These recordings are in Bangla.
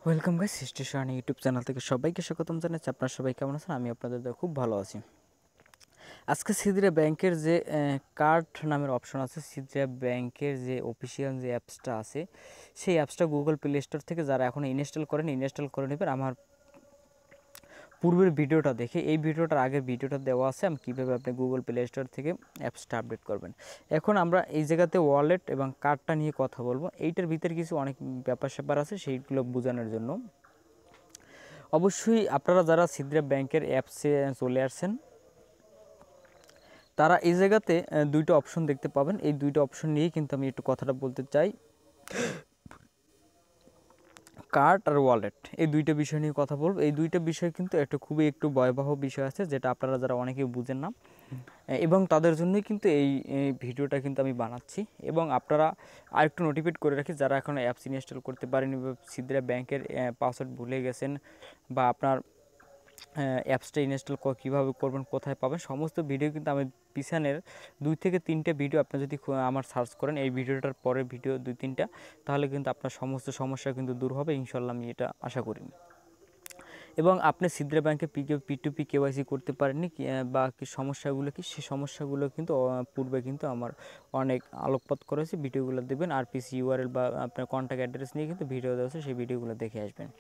Welcome guys, station YouTube channel থেকে সবাইকে স্বাগতম জানাচ্ছি। আপনারা সবাই কেমন আছেন? আমি আপনাদের খুব ভালো আছি। আজকে সিদ্রা ব্যাংকের যে কার্ড নামের অপশন আছে, সিদ্রা ব্যাংকের যে অফিসিয়াল যে অ্যাপসটা আছে, সেই অ্যাপসটা গুগল প্লে স্টোর থেকে যারা এখন ইনস্টল করে নেবেন। আমার পূর্বের ভিডিওটা দেখে, এই ভিডিওটার আগের ভিডিওটা দেওয়া আছে আমি কীভাবে আপনি গুগল প্লে স্টোর থেকে অ্যাপসটা আপডেট করবেন। এখন আমরা এই জায়গাতে ওয়ালেট এবং কার্ডটা নিয়ে কথা বলবো। এইটার ভিতরে কিছু অনেক ব্যাপার স্যাপার আছে, সেইগুলো বোঝানোর জন্য অবশ্যই আপনারা যারা সিদ্রা ব্যাংকের অ্যাপসে চলে আসছেন, তারা এই জায়গাতে দুইটা অপশন দেখতে পাবেন। এই দুইটা অপশন নিয়েই কিন্তু আমি একটু কথাটা বলতে চাই। কার্ড আর ওয়ালেট, এই দুইটা বিষয় নিয়ে কথা বলবো। এই দুইটা বিষয় কিন্তু খুবই ভয়াবহ বিষয় আছে, যেটা আপনারা যারা অনেকেই বুঝেন না, এবং তাদের জন্যই কিন্তু এই ভিডিওটা কিন্তু আমি বানাচ্ছি। এবং আপনারা আরেকটু নোটিফাইড করে রাখি, যারা এখন অ্যাপস ইনস্টল করতে পারেনি বা সিদ্রা ব্যাংকের পাসওয়ার্ড ভুলে গেছেন, বা আপনার অ্যাপসটা ইনস্টল কীভাবে করবেন, কোথায় পাবেন, সমস্ত ভিডিও কিন্তু আমি পিছনের 2 থেকে 3টে ভিডিও আপনি যদি আমার সার্চ করেন, এই ভিডিওটার পরের ভিডিও 2-3টা, তাহলে কিন্তু আপনার সমস্ত সমস্যা কিন্তু দূর হবে ইনশাল্লাহ, আমি এটা আশা করি। এবং আপনি সিদ্রা ব্যাংকে P2P কেওয়াইসি করতে পারেননি বা কি সমস্যাগুলো কি, সেই সমস্যাগুলো কিন্তু পূর্বে কিন্তু আমার অনেক আলোকপাত করেছে, ভিডিওগুলো দেবেন। আর পিসি ইউআরএল বা আপনার কন্ট্যাক্ট অ্যাড্রেস নিয়ে কিন্তু ভিডিও দেওয়া আছে, সেই ভিডিওগুলো দেখে আসবেন।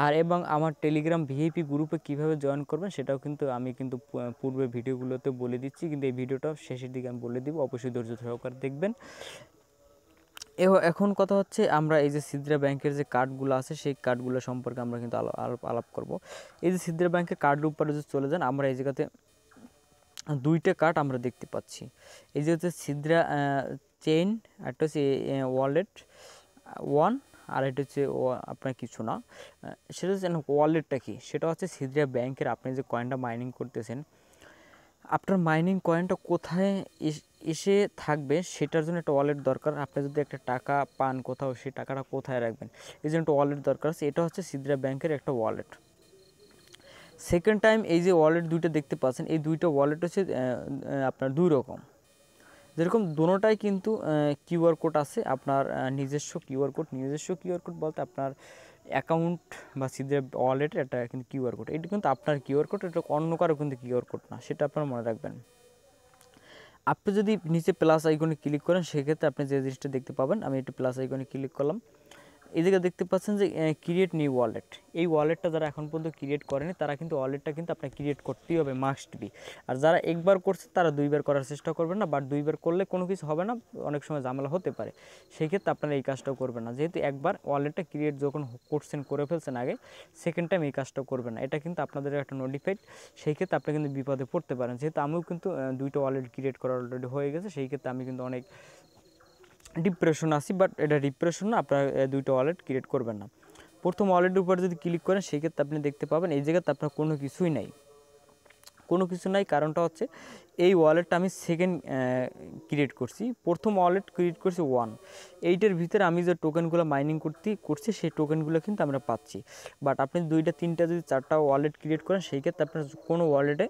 আর এবং আমার টেলিগ্রাম ভিআইপি গ্রুপে কিভাবে জয়েন করবেন সেটাও কিন্তু আমি কিন্তু পূর্বের ভিডিওগুলোতে বলে দিচ্ছি, কিন্তু এই ভিডিওটা শেষের দিকে আমি বলে দিব, অবশ্যই ধৈর্য সহকারে দেখবেন। এখন কথা হচ্ছে, আমরা এই যে সিদ্রা ব্যাংকের যে কার্ডগুলো আছে, সেই কার্ডগুলো সম্পর্কে আমরা কিন্তু আলাপ করব। এই যে সিদ্রা ব্যাংকের কার্ডের উপরে যদি চলে যান, আমরা এই জায়গাতে দুইটা কার্ড আমরা দেখতে পাচ্ছি। এই যে হচ্ছে সিদ্রা চেইন, একটা হচ্ছে ওয়ালেট 1, আর এটা হচ্ছে আপনার কিছু না, সেটা হচ্ছে ওয়ালেটটা কি, সেটা হচ্ছে সিদ্রা ব্যাংকের আপনি যে কয়েনটা মাইনিং করতেছেন, আপনার মাইনিং কয়েনটা কোথায় এসে থাকবে, সেটার জন্য একটা ওয়ালেট দরকার। আপনি যদি একটা টাকা পান কোথাও, সেই টাকাটা কোথায় রাখবেন, এই জন্য একটা ওয়ালেট দরকার আছে। এটা হচ্ছে সিদ্রা ব্যাংকের একটা ওয়ালেট। সেকেন্ড টাইম এই যে ওয়ালেট দুইটা দেখতে পাচ্ছেন, এই দুইটা ওয়ালেট হচ্ছে আপনার দুই রকম। যেরকম দোনোটাই কিন্তু কিউআর কোড আছে, আপনার নিজস্ব কিউআর কোড বলতে আপনার অ্যাকাউন্ট বা সিদ্রা ওয়ালেটের একটা কিন্তু কিউআর কোড, এটা কিন্তু আপনার কিউআর কোড, এটা অন্য কারো কিন্তু কিউআর কোড না, সেটা আপনারা মনে রাখবেন। আপনি যদি নিচে প্লাস আইকনে ক্লিক করেন, সেক্ষেত্রে আপনি যে জিনিসটা দেখতে পাবেন, আমি একটু প্লাস আইকনে ক্লিক করলাম, এই জায়গায় দেখতে পাচ্ছেন যে ক্রিয়েট নিউ ওয়ালেট। এই ওয়ালেটটা যারা এখন পর্যন্ত ক্রিয়েট করেনি, তারা কিন্তু ওয়ালেটটা কিন্তু আপনার ক্রিয়েট করতেই হবে, মাস্ট বি। আর যারা একবার করছে, তারা দুইবার করার চেষ্টা করবেন না, বাট দুইবার করলে কোনো কিছু হবে না, অনেক সময় ঝামেলা হতে পারে। সেই ক্ষেত্রে আপনারা এই কাজটাও করবেন না, যেহেতু একবার ওয়ালেটটা ক্রিয়েট যখন করে ফেলছেন আগে, সেকেন্ড টাইম এই কাজটা করবেন না। এটা কিন্তু আপনাদের একটা নোটিফাইড, সেই ক্ষেত্রে আপনি কিন্তু বিপদে পড়তে পারেন। যেহেতু আমিও কিন্তু দুইটা ওয়ালেট ক্রিয়েট করা অলরেডি হয়ে গেছে, সেই ক্ষেত্রে আমি কিন্তু অনেক ডিপ্রেশন আসি, বাট এটা ডিপ্রেশন না, আপনার দুইটা ওয়ালেট ক্রিয়েট করবেন না। প্রথম ওয়ালেটের উপর যদি ক্লিক করেন, সেই ক্ষেত্রে আপনি দেখতে পাবেন এই জায়গাতে আপনার কোনো কিছু নাই। কারণটা হচ্ছে, এই ওয়ালেটটা আমি সেকেন্ড ক্রিয়েট করছি, প্রথম ওয়ালেট ক্রিয়েট করছি 1। এইটার ভিতরে আমি যে টোকেনগুলো মাইনিং করছি, সেই টোকেনগুলো কিন্তু আমরা পাচ্ছি। বাট আপনি 2টা 3টা যদি 4টা ওয়ালেট ক্রিয়েট করেন, সেই ক্ষেত্রে আপনার কোনো ওয়ালেটে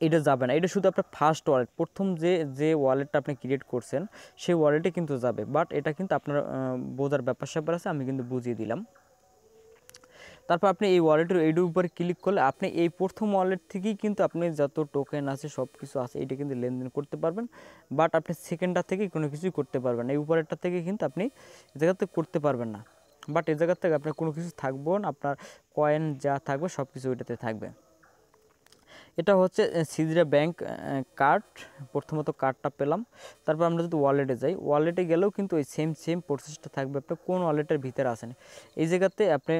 এটা যাবে না। এটা শুধু আপনার ফার্স্ট ওয়ালেট, প্রথম যে ওয়ালেটটা আপনি ক্রিয়েট করছেন, সেই ওয়ালেটে কিন্তু যাবে। বাট এটা কিন্তু আপনার বোঝার ব্যাপার আছে, আমি কিন্তু বুঝিয়ে দিলাম। তারপর আপনি এই ওয়ালেটের এইটার উপরে ক্লিক করলে, আপনি এই প্রথম ওয়ালেট থেকেই কিন্তু আপনি যত টোকেন আছে, সব কিছু আছে, এটা কিন্তু লেনদেন করতে পারবেন। বাট আপনি সেকেন্ডটা থেকে কোনো কিছুই করতে পারবেন না, এই উপরেরটা থেকে কিন্তু আপনি এই জায়গাতে করতে পারবেন না। বাট এই জায়গা থেকে আপনার কোনো কিছু থাকবেও না, আপনার কয়েন যা থাকবে সব কিছু ওইটাতে থাকবে। এটা হচ্ছে সিদ্রা ব্যাংক কার্ড। প্রথমত কার্ডটা পেলাম, তারপর আমরা যদি ওয়ালেটে যাই, ওয়ালেটে গেলেও কিন্তু ওই সেম প্রসেসটা থাকবে। আপনি কোন ওয়ালেটের ভিতরে আসেন, এই জায়গাতে আপনি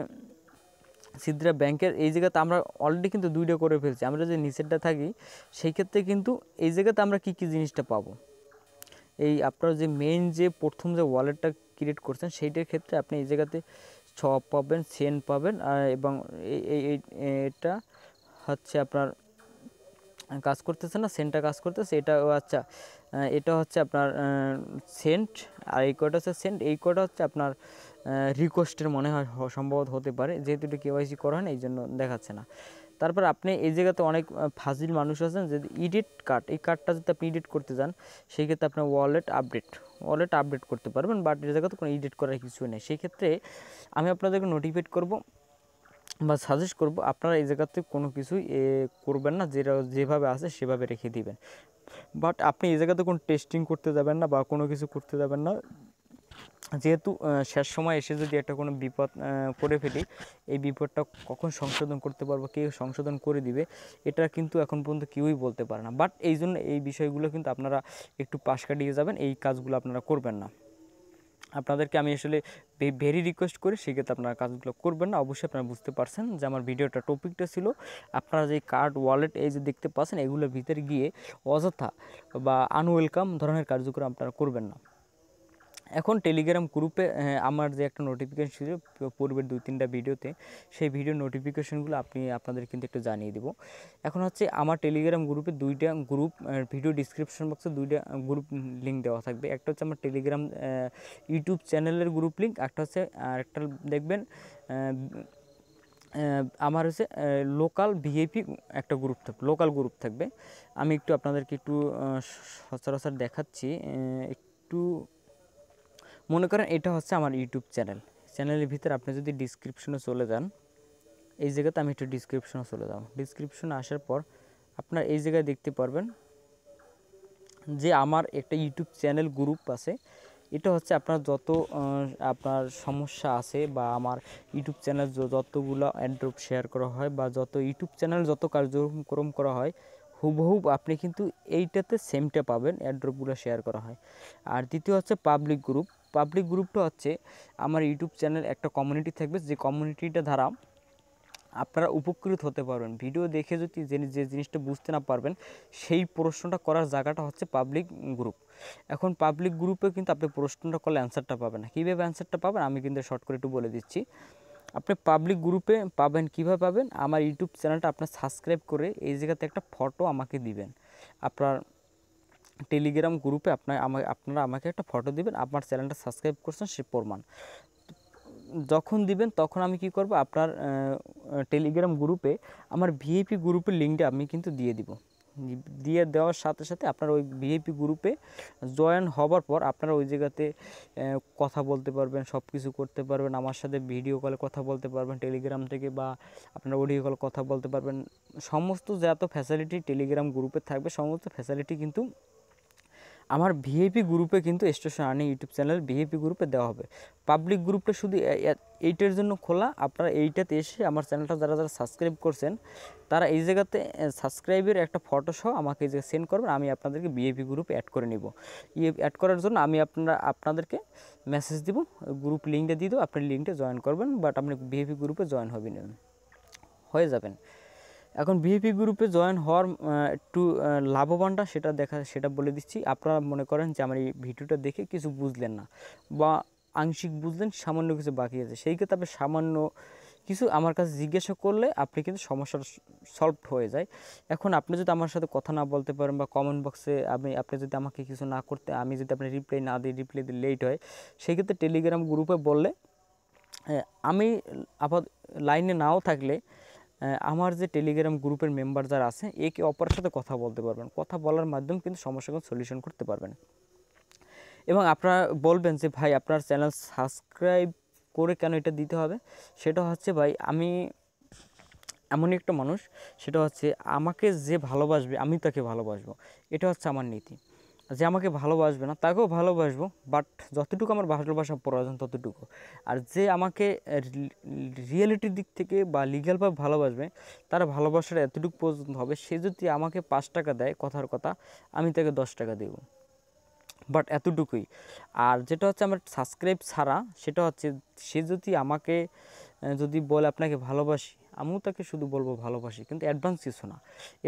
সিদ্রা ব্যাংকের এই জায়গাতে আমরা অলরেডি কিন্তু 2টা করে ফেলছি। আমরা যে নিচেরটা থাকি, সেই ক্ষেত্রে কিন্তু এই জায়গাতে আমরা কী জিনিসটা পাবো, এই আপনার যে মেইন যে প্রথম যে ওয়ালেটটা ক্রিয়েট করছেন, সেইটার ক্ষেত্রে আপনি এই জায়গাতে সব পাবেন, সেন্ড পাবেন, এবং এটা হচ্ছে আপনার কাজ করতেছে না, সেন্টটা কাজ করতেছে, এটা আচ্ছা, এটা হচ্ছে আপনার সেন্ট, আর এই কোডটা হচ্ছে সেন্ট, এই কোডটা হচ্ছে আপনার রিকোয়েস্টের মনে হয় সম্ভবত হতে পারে, যেহেতু এটা কেওয়াইসি করা হয় না, এই জন্য দেখাচ্ছে না। তারপর আপনি এই জায়গাতে অনেক ফাজিল মানুষ আছেন যে এডিট কার্ড, এই কার্ডটা যদি আপনি এডিট করতে যান সেই ক্ষেত্রে আপনার ওয়ালেট আপডেট করতে পারবেন, বাট এই জায়গাতে কোনো এডিট করার কিছু নেই। সেই ক্ষেত্রে আমি আপনাদেরকে নোটিফাইড করব বা সাজেস্ট করব আপনারা এই জায়গাতে কোনো কিছুই করবেন না, যেভাবে আছে সেভাবে রেখে দিবেন। বাট আপনি এই জায়গাতে কোনো টেস্টিং করতে যাবেন না বা কোনো কিছু করতে যাবেন না, যেহেতু শেষ সময় এসে যদি একটা কোনো বিপদ করে ফেলি, এই বিপদটা কখন সংশোধন করতে পারবো, কে সংশোধন করে দিবে, এটা কিন্তু এখন পর্যন্ত কেউই বলতে পারে না। বাট এই জন্য এই বিষয়গুলো কিন্তু আপনারা একটু পাশ কাটিয়ে যাবেন, এই কাজগুলো আপনারা করবেন না। আপনাদেরকে আমি আসলে ভেরি রিকোয়েস্ট করি সেক্ষেত্রে আপনারা কাজগুলো করবেন না। অবশ্যই আপনারা বুঝতে পারছেন যে আমার ভিডিওটা টপিকটা ছিল আপনারা যে কার্ড ওয়ালেট এই যে দেখতে পাচ্ছেন এগুলোর ভিতরে গিয়ে অযথা বা আনওয়েলকাম ধরনের কার্যক্রম আপনারা করবেন না। এখন টেলিগ্রাম গ্রুপে আমার যে একটা নোটিফিকেশন ছিল পূর্বের 2-3টা ভিডিওতে, সেই ভিডিও নোটিফিকেশনগুলো আপনাদের কিন্তু একটু জানিয়ে দেবো। এখন হচ্ছে আমার টেলিগ্রাম গ্রুপে 2টা গ্রুপ, ভিডিও ডিসক্রিপশন বক্সে 2টা গ্রুপ লিঙ্ক দেওয়া থাকবে। একটা হচ্ছে আমার টেলিগ্রাম ইউটিউব চ্যানেলের গ্রুপ লিঙ্ক, একটা হচ্ছে আরেকটা দেখবেন আমার হচ্ছে লোকাল ভিআইপি একটা গ্রুপ থাকবে, লোকাল গ্রুপ থাকবে। আমি একটু আপনাদেরকে একটু সচরাচর দেখাচ্ছি। একটু মনে করেন এটা হচ্ছে আমার ইউটিউব চ্যানেলের ভিতরে আপনি যদি ডিসক্রিপশনে চলে যান, এই জায়গাতে আমি একটু ডিসক্রিপশনে চলে যাব। ডিসক্রিপশনে আসার পর আপনার এই জায়গায় দেখতে পারবেন যে আমার একটা ইউটিউব চ্যানেল গ্রুপ আছে। এটা হচ্ছে আপনার যত আপনার সমস্যা আছে বা আমার ইউটিউব চ্যানেল যতগুলো অ্যাড্রপ শেয়ার করা হয় বা যত ইউটিউব চ্যানেল যত কার্যক্রম করা হয় হুবহুব আপনি কিন্তু এইটাতে সেমটা পাবেন, অ্যাড্রপগুলো শেয়ার করা হয়। আর দ্বিতীয় হচ্ছে পাবলিক গ্রুপটা হচ্ছে আমার ইউটিউব চ্যানেল একটা কমিউনিটি থাকবে, যে কমিউনিটিটা দ্বারা আপনারা উপকৃত হতে পারবেন। ভিডিও দেখে যদি যে জিনিসটা বুঝতে না পারবেন সেই প্রশ্নটা করার জায়গাটা হচ্ছে পাবলিক গ্রুপ। এখন পাবলিক গ্রুপে কিন্তু আপনি প্রশ্নটা করলে অ্যান্সারটা পাবেন না। কীভাবে অ্যান্সারটা পাবেন আমি কিন্তু শর্ট করে একটু বলে দিচ্ছি। আপনি পাবলিক গ্রুপে পাবেন, কীভাবে পাবেন, আমার ইউটিউব চ্যানেলটা আপনার সাবস্ক্রাইব করে এই জায়গাতে একটা ফটো আমাকে দিবেন। আপনার টেলিগ্রাম গ্রুপে আপনারা আমাকে একটা ফটো দিবেন, আপনার চ্যানেলটা সাবস্ক্রাইব করছেন সে প্রমাণ। যখন দিবেন তখন আমি কি করব, আপনার টেলিগ্রাম গ্রুপে আমার ভিআইপি গ্রুপের লিঙ্কটা আমি কিন্তু দিয়ে দিব। দিয়ে দেওয়ার সাথে সাথে আপনার ওই ভিআইপি গ্রুপে জয়েন হবার পর আপনারা ওই জায়গাতে কথা বলতে পারবেন, সব কিছু করতে পারবেন, আমার সাথে ভিডিও কলে কথা বলতে পারবেন টেলিগ্রাম থেকে, বা আপনারা অডিও কল কথা বলতে পারবেন। সমস্ত যত ফ্যাসিলিটি টেলিগ্রাম গ্রুপে থাকবে সমস্ত ফ্যাসিলিটি কিন্তু আমার ভিআইপি গ্রুপে কিন্তু station earning YouTube channel VIP গ্রুপে দেওয়া হবে। পাবলিক গ্রুপটা শুধু এইটার জন্য খোলা, আপনারা এইটাতে এসে আমার চ্যানেলটা যারা সাবস্ক্রাইব করছেন তারা এই জায়গাতে সাবস্ক্রাইবের একটা ফটো সহ আমাকে এই জায়গায় সেন্ড করবেন, আমি আপনাদেরকে ভিআইপি গ্রুপে অ্যাড করে নিব। অ্যাড করার জন্য আমি আপনাদেরকে মেসেজ দিব, গ্রুপ লিঙ্কটা দিয়ে দেবো, আপনি লিঙ্কটা জয়েন করবেন, বাট আপনি ভিআইপি গ্রুপে জয়েন হয়ে যাবেন। এখন ভিআইপি গ্রুপে জয়েন হওয়ার একটু লাভবানটা সেটা বলে দিচ্ছি। আপনারা মনে করেন যে আমার এই ভিডিওটা দেখে কিছু বুঝলেন না বা আংশিক বুঝলেন, সামান্য কিছু বাকি আছে, সেই ক্ষেত্রে আপনি সামান্য কিছু আমার কাছে জিজ্ঞাসা করলে আপনি কিন্তু সমস্যাটা সলভ হয়ে যায়। এখন আপনি যদি আমার সাথে কথা না বলতে পারেন বা কমেন্ট বক্সে আপনি যদি আমাকে কিছু না করতে, আমি যদি আপনি রিপ্লাই না দিই, রিপ্লাই দিতে লেট হয়, সেই ক্ষেত্রে টেলিগ্রাম গ্রুপে বললে আমি আপাতত লাইনে নাও থাকলে আমার যে টেলিগ্রাম গ্রুপের মেম্বার যারা আছে একে অপরের সাথে কথা বলতে পারবেন, কথা বলার মাধ্যমে কিন্তু সমস্যাগুলো সলিউশন করতে পারবেন। এবং আপনারা বলবেন যে ভাই আপনার চ্যানেল সাবস্ক্রাইব করে কেন এটা দিতে হবে, সেটা হচ্ছে ভাই আমি এমনই একটা মানুষ, সেটা হচ্ছে আমাকে যে ভালোবাসবে আমি তাকে ভালোবাসবো, এটা হচ্ছে আমার নীতি। যে আমাকে ভালোবাসবে না তাকেও ভালোবাসবো, বাট যতটুকু আমার ভালোবাসা প্রয়োজন ততটুকু। আর যে আমাকে রিয়েলিটির দিক থেকে বা লিগ্যালভাবে ভালোবাসবে তার ভালোবাসাটা এতটুকু পর্যন্ত হবে, সে যদি আমাকে 5 টাকা দেয় কথার কথা, আমি তাকে 10 টাকা দেব, বাট এতটুকুই। আর যেটা হচ্ছে আমার সাবস্ক্রাইব ছাড়া, সেটা হচ্ছে সে যদি আমাকে যদি বলে আপনাকে ভালোবাসি, আমিও তাকে শুধু বলবো ভালোবাসি, কিন্তু অ্যাডভান্স কিছু না।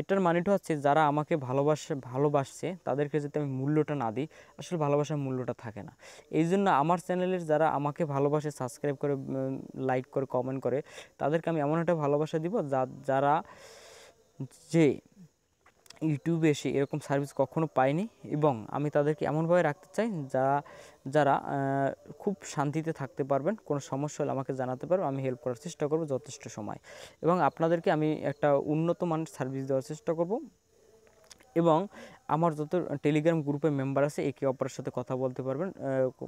এটার মানেটা হচ্ছে যারা আমাকে ভালোবাসছে তাদেরকে যদি আমি মূল্যটা না দিই, আসলে ভালোবাসার মূল্যটা থাকে না। এই জন্য আমার চ্যানেলের যারা আমাকে ভালোবাসে, সাবস্ক্রাইব করে, লাইক করে, কমেন্ট করে, তাদেরকে আমি এমন একটা ভালোবাসা দিব যারা যে ইউটিউবে এসে এরকম সার্ভিস কখনো পাইনি, এবং আমি তাদেরকে এমনভাবে রাখতে চাই যারা খুব শান্তিতে থাকতে পারবেন। কোনো সমস্যা হলে আমাকে জানাতে পারবেন, আমি হেল্প করার চেষ্টা করব যথেষ্ট সময়, এবং আপনাদেরকে আমি একটা উন্নত মানের সার্ভিস দেওয়ার চেষ্টা করব। এবং আমার যত টেলিগ্রাম গ্রুপের মেম্বার আছে একে অপরের সাথে কথা বলতে পারবেন,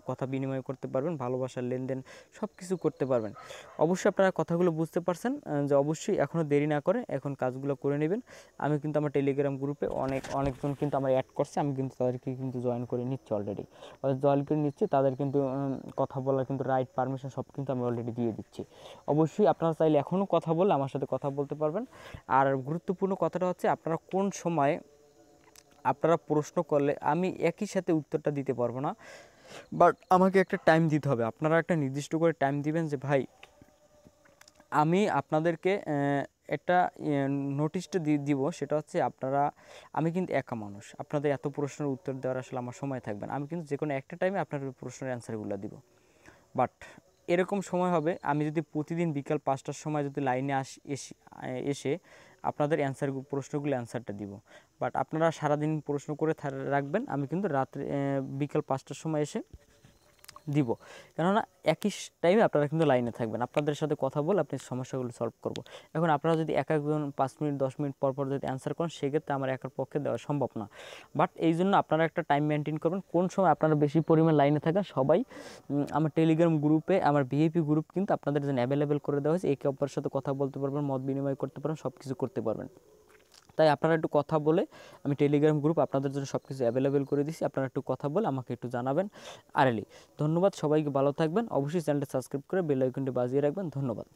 কথা বিনিময় করতে পারবেন, ভালোবাসার লেনদেন সব কিছু করতে পারবেন। অবশ্যই আপনারা কথাগুলো বুঝতে পারছেন, যে অবশ্যই এখনও দেরি না করে এখন কাজগুলো করে নেবেন। আমি কিন্তু আমার টেলিগ্রাম গ্রুপে অনেকজন কিন্তু আমার অ্যাড করছে, আমি কিন্তু তাদেরকে কিন্তু জয়েন করে নিচ্ছি অলরেডি, জয়েন করে নিচ্ছি। তাদের কিন্তু কথা বলার কিন্তু রাইট পারমিশন সব কিন্তু আমি অলরেডি দিয়ে দিচ্ছি। অবশ্যই আপনারা চাইলে এখনও কথা বলে আমার সাথে কথা বলতে পারবেন। আর গুরুত্বপূর্ণ কথাটা হচ্ছে আপনারা কোন সময় আপনারা প্রশ্ন করলে আমি একই সাথে উত্তরটা দিতে পারবো না, বাট আমাকে একটা টাইম দিতে হবে। আপনারা একটা নির্দিষ্ট করে টাইম দিবেন যে ভাই আমি আপনাদেরকে একটা নোটিশটা দিব, সেটা হচ্ছে আমি কিন্তু একা মানুষ, আপনাদের এত প্রশ্নের উত্তর দেওয়ার আসলে আমার সময় থাকবে না। আমি কিন্তু যে কোনো একটা টাইমে আপনার প্রশ্নের অ্যান্সারগুলো দিব, বাট এরকম সময় হবে আমি যদি প্রতিদিন বিকাল 5টার সময় যদি লাইনে এসে আপনাদের প্রশ্নগুলো অ্যান্সারটা দিব, বাট আপনারা সারাদিন প্রশ্ন করে রাখবেন, আমি কিন্তু রাত্রে বিকাল 5টার সময় এসে দিব। কেননা একই টাইমে আপনারা কিন্তু লাইনে থাকবেন, আপনাদের সাথে কথা বলে আপনি সমস্যাগুলো সলভ করব। এখন আপনারা যদি একজন 5 মিনিট 10 মিনিট পর পর যদি অ্যান্সার করেন, সেক্ষেত্রে আমার একার পক্ষে দেওয়া সম্ভব না। বাট এই জন্য আপনারা একটা টাইম মেনটেন করবেন, কোন সময় আপনারা বেশি পরিমাণ লাইনে থাকেন। সবাই আমার টেলিগ্রাম গ্রুপে, আমার ভিআইপি গ্রুপ কিন্তু আপনাদের জন্য অ্যাভেলেবেল করে দেওয়া হয়েছে, একে অপরের সাথে কথা বলতে পারবেন, মত বিনিময় করতে পারবেন, সব কিছু করতে পারবেন। তাই আপনারা একটু কথা বলে, আমি টেলিগ্রাম গ্রুপ আপনাদের জন্য সব কিছু অ্যাভেলেবেল করে দিচ্ছি, আপনারা একটু কথা বলে আমাকে একটু জানাবেন আরেলি। ধন্যবাদ, সবাইকে ভালো থাকবেন। অবশ্যই চ্যানেলটা সাবস্ক্রাইব করে বেল আইকনটি বাজিয়ে রাখবেন। ধন্যবাদ।